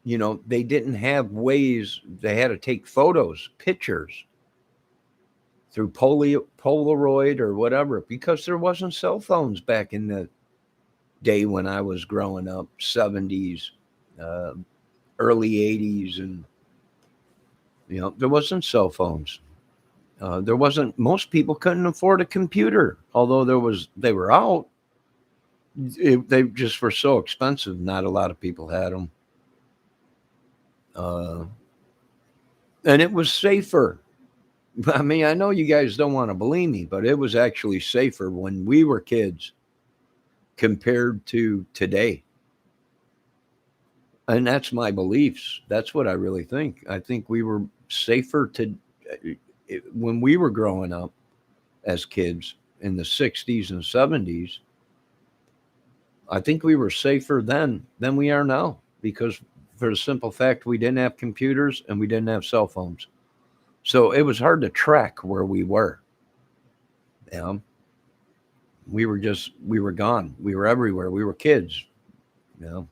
they didn't have ways. They had to take photos, pictures through Polaroid or whatever, because there wasn't cell phones back in the day when I was growing up, 70s. uh, early 80s, and there wasn't cell phones. There wasn't. Most people couldn't afford a computer, although they were out. They just were so expensive. Not a lot of people had them, uh, and it was safer. I mean, I know you guys don't want to believe me, but it was actually safer when we were kids compared to today. And that's my beliefs. That's what I really think. I think we were safer when we were growing up as kids in the 60s and 70s. I think we were safer then than we are now, because for the simple fact we didn't have computers and we didn't have cell phones. So it was hard to track where we were. You know, we were gone. We were everywhere. We were kids. You know,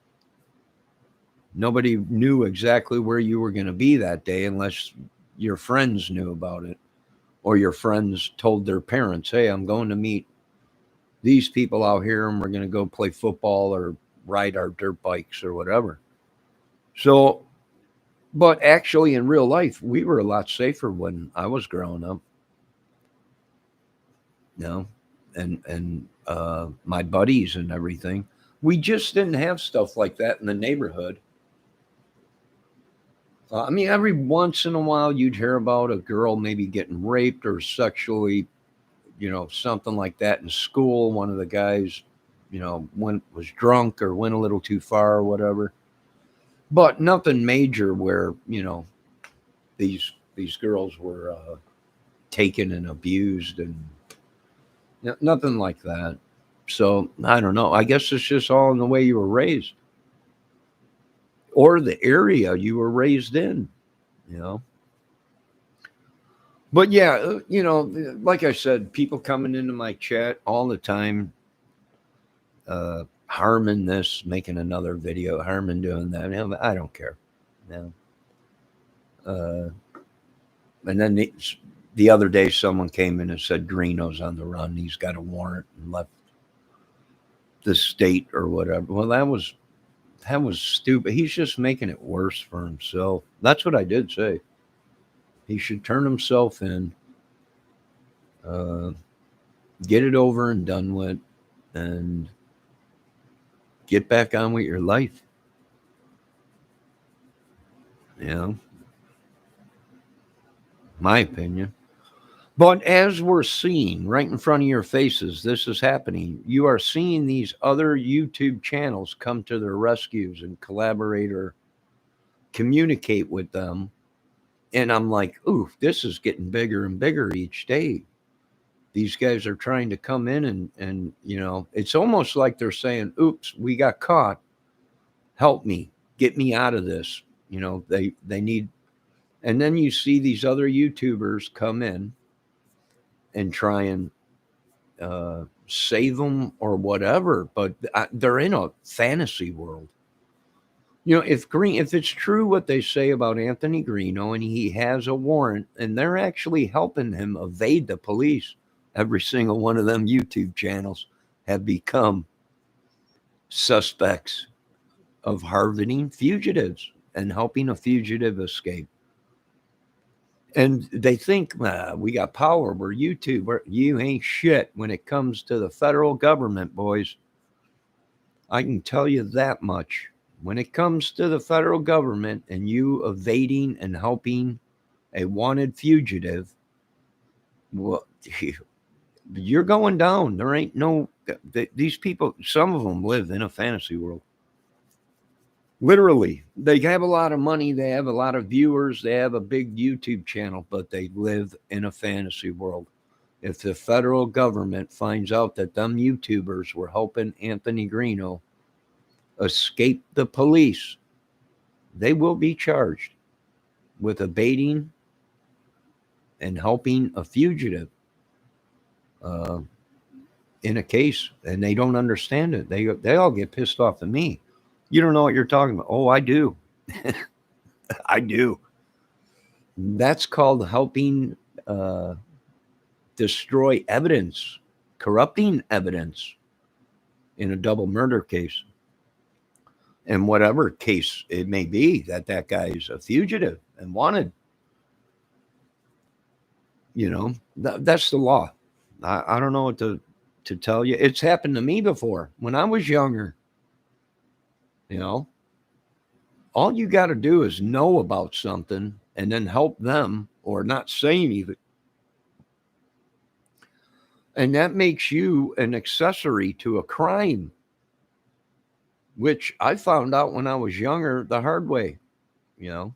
nobody knew exactly where you were going to be that day unless your friends knew about it, or your friends told their parents, "Hey, I'm going to meet these people out here and we're going to go play football or ride our dirt bikes or whatever." So, but actually in real life, we were a lot safer when I was growing up, you know, and my buddies and everything. We just didn't have stuff like that in the neighborhood. I mean, every once in a while, you'd hear about a girl maybe getting raped or sexually, something like that in school. One of the guys, was drunk or went a little too far or whatever. But nothing major where these girls were taken and abused, and nothing like that. So I don't know. I guess it's just all in the way you were raised or the area you were raised in. You know. But yeah, like I said, people coming into my chat all the time, Harmon this, making another video, Harmon doing that. I don't care. You uh, and then the other day, someone came in and said Greeno's on the run. He's got a warrant and left the state or whatever. Well, that was stupid. He's just making it worse for himself. That's what I did say. He should turn himself in, uh, get it over and done with, and get back on with your life. You know, my opinion. But as we're seeing right in front of your faces, this is happening. You are seeing these other YouTube channels come to their rescues and collaborate or communicate with them. And I'm like, ooh, this is getting bigger and bigger each day. These guys are trying to come in and it's almost like they're saying, oops, we got caught. Help me, get me out of this. They need. And then you see these other YouTubers come in and try and save them or whatever, but they're in a fantasy world. If it's true what they say about Anthony Greeno and he has a warrant and they're actually helping him evade the police, every single one of them YouTube channels have become suspects of harboring fugitives and helping a fugitive escape. And they think, we got power. We're YouTube. You ain't shit when it comes to the federal government, boys. I can tell you that much. When it comes to the federal government and you evading and helping a wanted fugitive, well, you're going down. There ain't no. These people, some of them live in a fantasy world. Literally, they have a lot of money, they have a lot of viewers, they have a big YouTube channel, but they live in a fantasy world. If the federal government finds out that them YouTubers were helping Anthony Greeno escape the police, they will be charged with evading and helping a fugitive uh, in a case, and they don't understand it. They all get pissed off at me. You don't know what you're talking about. Oh, I do. I do. That's called helping destroy evidence, corrupting evidence in a double murder case. in whatever case it may be that guy's a fugitive and wanted. That's the law. I don't know what to tell you. It's happened to me before when I was younger. You know, all you got to do is know about something and then help them or not say anything. And that makes you an accessory to a crime, which I found out when I was younger the hard way. You know,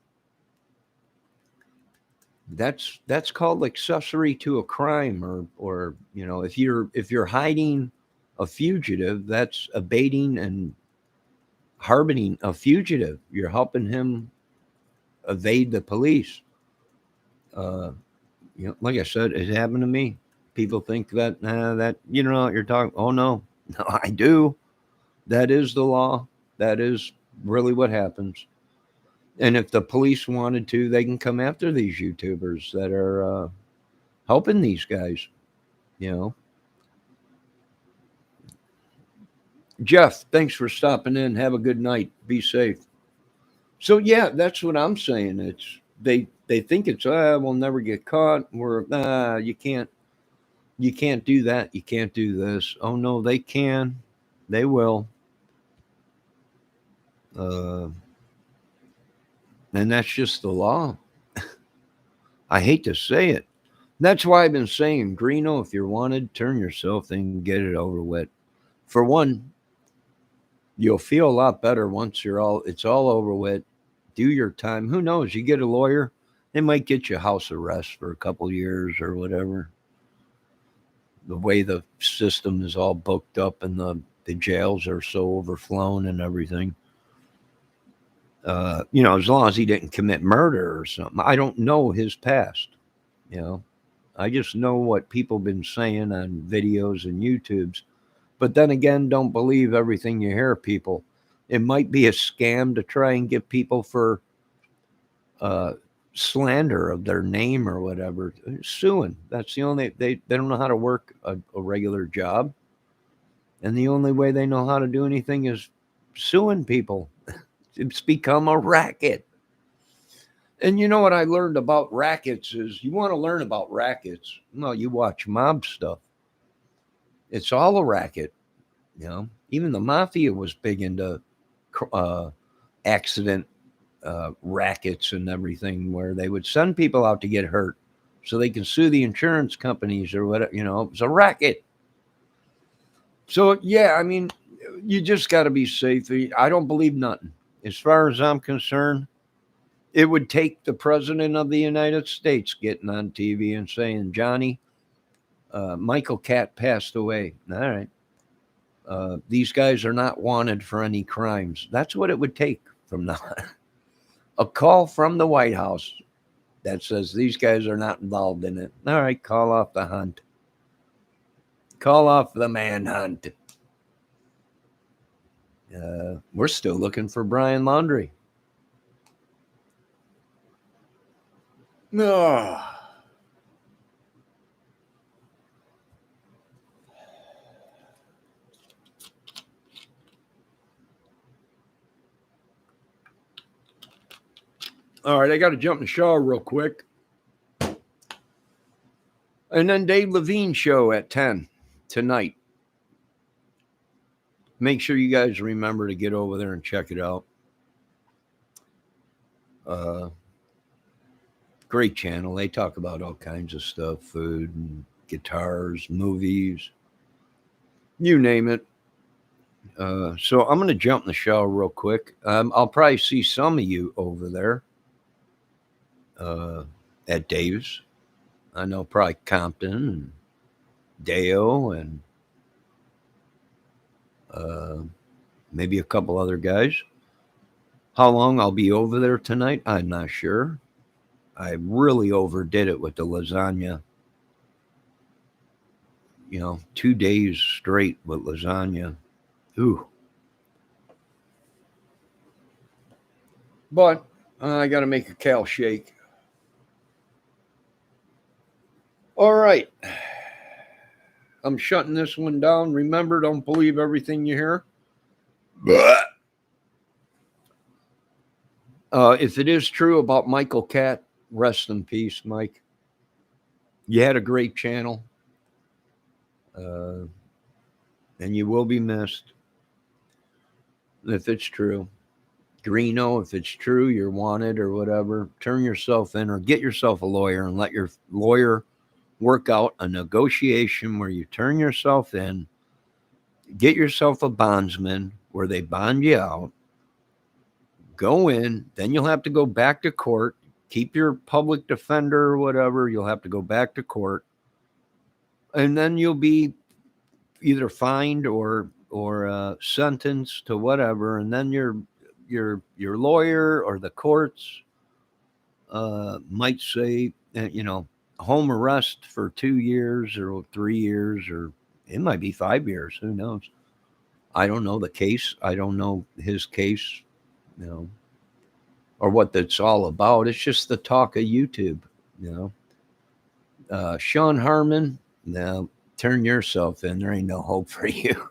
that's called accessory to a crime, or if you're hiding a fugitive, that's abating and harboring a fugitive. You're helping him evade the police. Uh, like I said, it happened to me. People think that you don't know what you're talking. Oh no, no, I do. That is the law. That is really what happens. And if the police wanted to, they can come after these YouTubers that are helping these guys. You know, Jeff, thanks for stopping in. Have a good night. Be safe. So yeah, that's what I'm saying. It's they think it's we'll never get caught. We're you can't do that. You can't do this. Oh no, they can. They will. Uh, and that's just the law. I hate to say it. That's why I've been saying, Greeno, if you're wanted, turn yourself in and get it over with. For one, you'll feel a lot better once it's all over with. Do your time. Who knows? You get a lawyer, they might get you house arrest for a couple years or whatever. The way the system is all booked up and the jails are so overflown and everything. As long as he didn't commit murder or something. I don't know his past. You know, I just know what people been saying on videos and YouTubes. But then again, don't believe everything you hear, people. It might be a scam to try and get people for uh, slander of their name or whatever. Suing. That's the only they don't know how to work a regular job, and the only way they know how to do anything is suing people. It's become a racket. And you know what I learned about rackets is you want to learn about rackets. Well, you watch mob stuff. It's all a racket. Even the mafia was big into uh, accident rackets and everything, where they would send people out to get hurt so they can sue the insurance companies or whatever. It was a racket. So yeah, I mean, you just got to be safe. I don't believe nothing. As far as I'm concerned, it would take the president of the United States getting on TV and saying, Johnny, Michael Catt passed away. All right. These guys are not wanted for any crimes. That's what it would take from now on. A call from the White House that says these guys are not involved in it. All right, call off the hunt. Call off the manhunt. We're still looking for Brian Laundrie. No. All right, I got to jump in the shower real quick. And then Dave Levine show at 10 tonight. Make sure you guys remember to get over there and check it out. Great channel. They talk about all kinds of stuff, food and guitars, movies, you name it. So I'm going to jump in the shower real quick. I'll probably see some of you over there at Dave's. I know probably Compton and Deo and maybe a couple other guys. How long I'll be over there tonight, I'm not sure. I really overdid it with the lasagna. 2 days straight with lasagna. Ooh. But I got to make a cow shake. All right. I'm shutting this one down. Remember, don't believe everything you hear. But If it is true about Michael Catt, rest in peace, Mike. You had a great channel, uh, and you will be missed. If it's true, Greeno, if it's true, you're wanted or whatever, turn yourself in or get yourself a lawyer and let your lawyer work out a negotiation where you turn yourself in, get yourself a bondsman where they bond you out, go in, then you'll have to go back to court, keep your public defender or whatever, you'll have to go back to court, and then you'll be either fined or sentenced to whatever, and then your lawyer or the courts might say, home arrest for 2 years or 3 years, or it might be 5 years. Who knows? I don't know the case. I don't know his case, you know, or what that's all about. It's just the talk of YouTube, you know. Sean Harmon, now turn yourself in. There ain't no hope for you.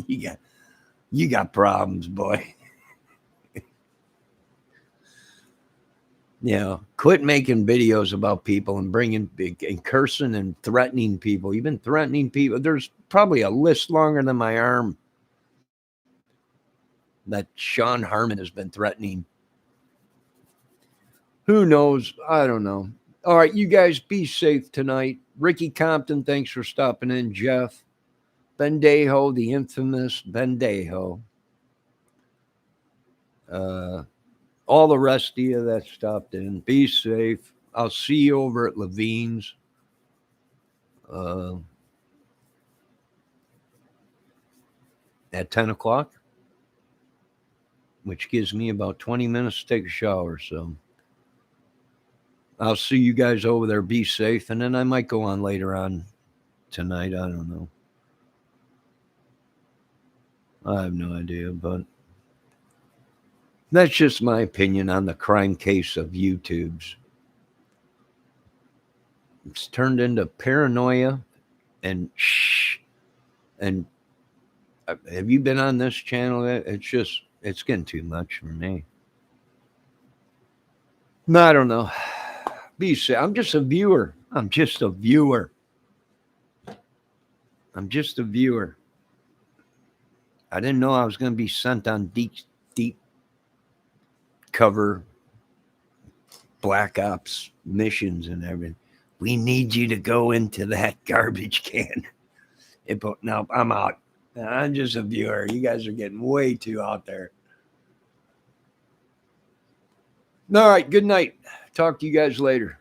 you got problems, boy. Quit making videos about people and bringing and cursing and threatening people. You've been threatening people. There's probably a list longer than my arm that Sean Harmon has been threatening. Who knows? I don't know. All right, you guys be safe tonight. Ricky Compton, thanks for stopping in. Jeff, Bendejo, the infamous Bendejo. All the rest of you that stopped in, be safe. I'll see you over at Levine's. At 10 o'clock, which gives me about 20 minutes to take a shower. So I'll see you guys over there. Be safe. And then I might go on later on tonight. I don't know. I have no idea, but that's just my opinion on the crime case of YouTube's. It's turned into paranoia and shh. And have you been on this channel? It's getting too much for me. No, I don't know. Be safe. I'm just a viewer. I'm just a viewer. I didn't know I was going to be sent on deep cover black ops missions and everything. We need you to go into that garbage can. But no, I'm out. I'm just a viewer. You guys are getting way too out there. All right, good night. Talk to you guys later.